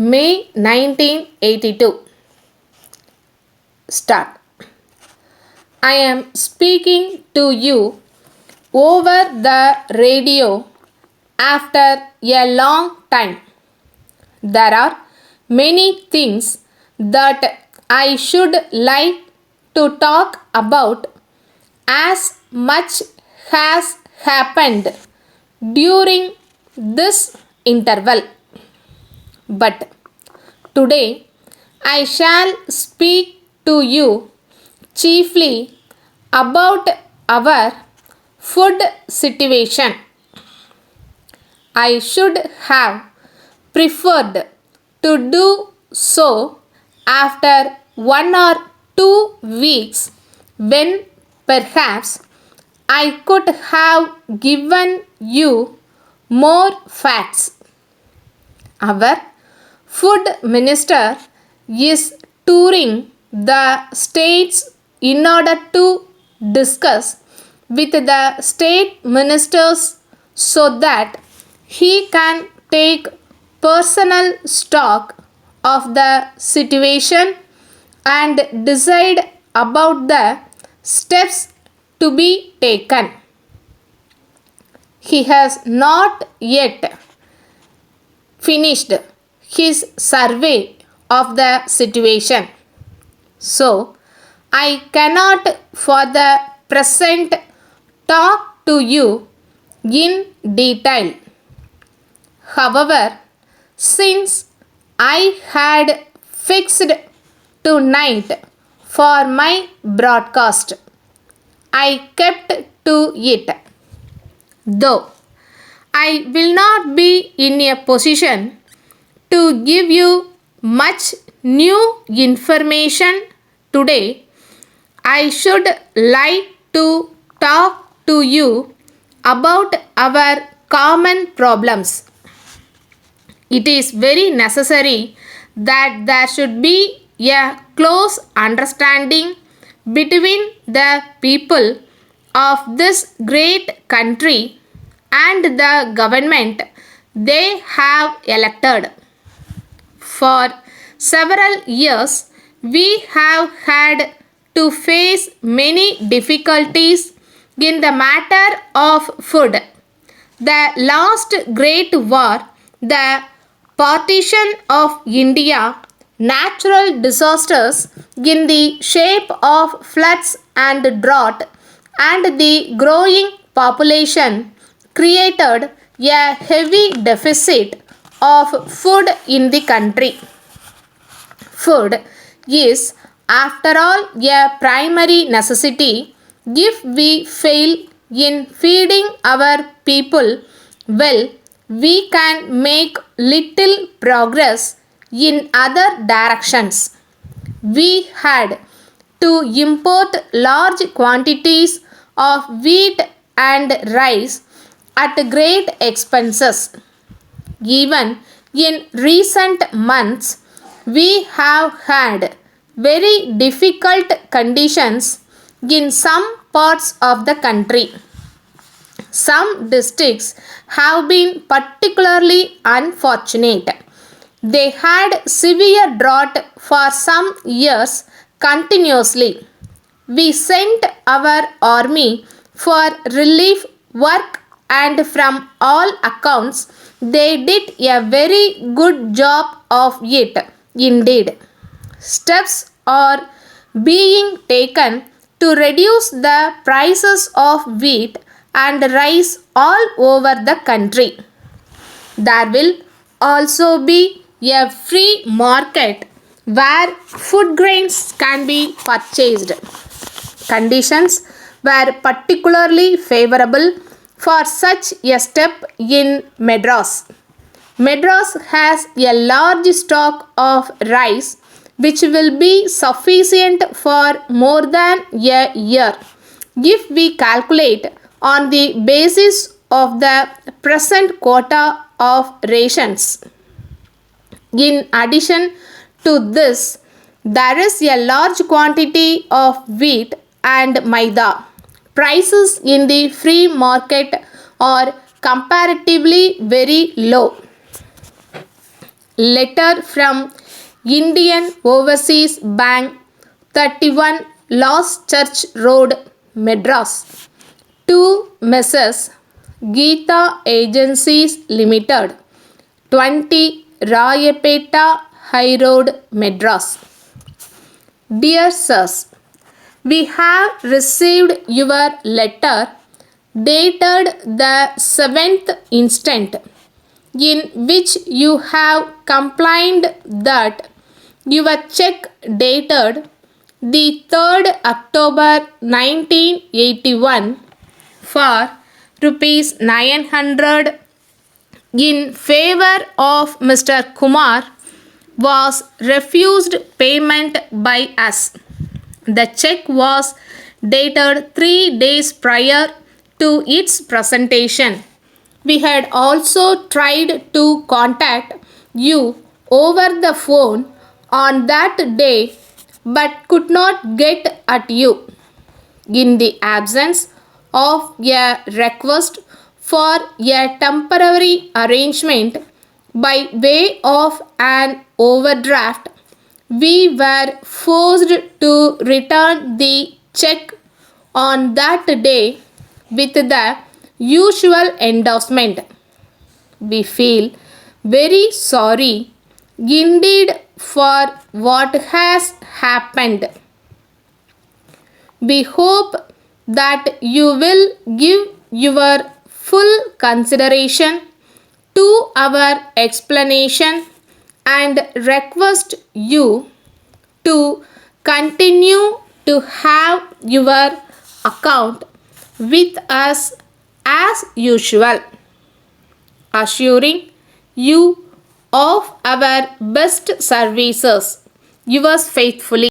May 1982. Start. I am speaking to you over the radio after a long time. There are many things that I should like to talk about, as much has happened during this interval. But today I shall speak to you chiefly about our food situation. I should have preferred to do so after 1 or 2 weeks, when perhaps I could have given you more facts. Our food minister is touring the states in order to discuss with the state ministers so that he can take personal stock of the situation and decide about the steps to be taken. He has not yet finished his survey of the situation, so I cannot for the present talk to you in detail. However, since I had fixed tonight for my broadcast, I kept to it. Though I will not be in a position to give you much new information today, I should like to talk to you about our common problems. It is very necessary that there should be a close understanding between the people of this great country and the government they have elected. For several years, we have had to face many difficulties in the matter of food. The last great war, the partition of India, natural disasters in the shape of floods and drought, and the growing population created a heavy deficit of food in the country. Food is, after all, a primary necessity. If we fail in feeding our people well, we can make little progress in other directions. We had to import large quantities of wheat and rice at great expenses. Even in recent months, we have had very difficult conditions in some parts of the country. Some districts have been particularly unfortunate. They had severe drought for some years continuously. We sent our army for relief work, and from all accounts they did a very good job of it indeed. Steps are being taken to reduce the prices of wheat and rice all over the country. There will also be a free market where food grains can be purchased. Conditions were particularly favorable for such a step in Madras. Madras has a large stock of rice which will be sufficient for more than a year if we calculate on the basis of the present quota of rations. In addition to this, there is a large quantity of wheat and maida. Prices in the free market are comparatively very low. letter from Indian Overseas Bank, 31 Lost Church Road, Madras, to Messrs. Geeta Agencies Limited, 20 Rayapeta High Road, Madras. Dear Sirs, we have received your letter dated the 7th instant, in which you have complained that your check dated the 3rd October 1981 for rupees 900 in favor of Mr. Kumar was refused payment by us. The check was dated 3 days prior to its presentation. We had also tried to contact you over the phone on that day but could not get at you. In the absence of a request for a temporary arrangement by way of an overdraft, we were forced to return the check on that day with the usual endorsement. We feel very sorry indeed for what has happened. We hope that you will give your full consideration to our explanation and request you to continue to have your account with us as usual, assuring you of our best services. Yours faithfully.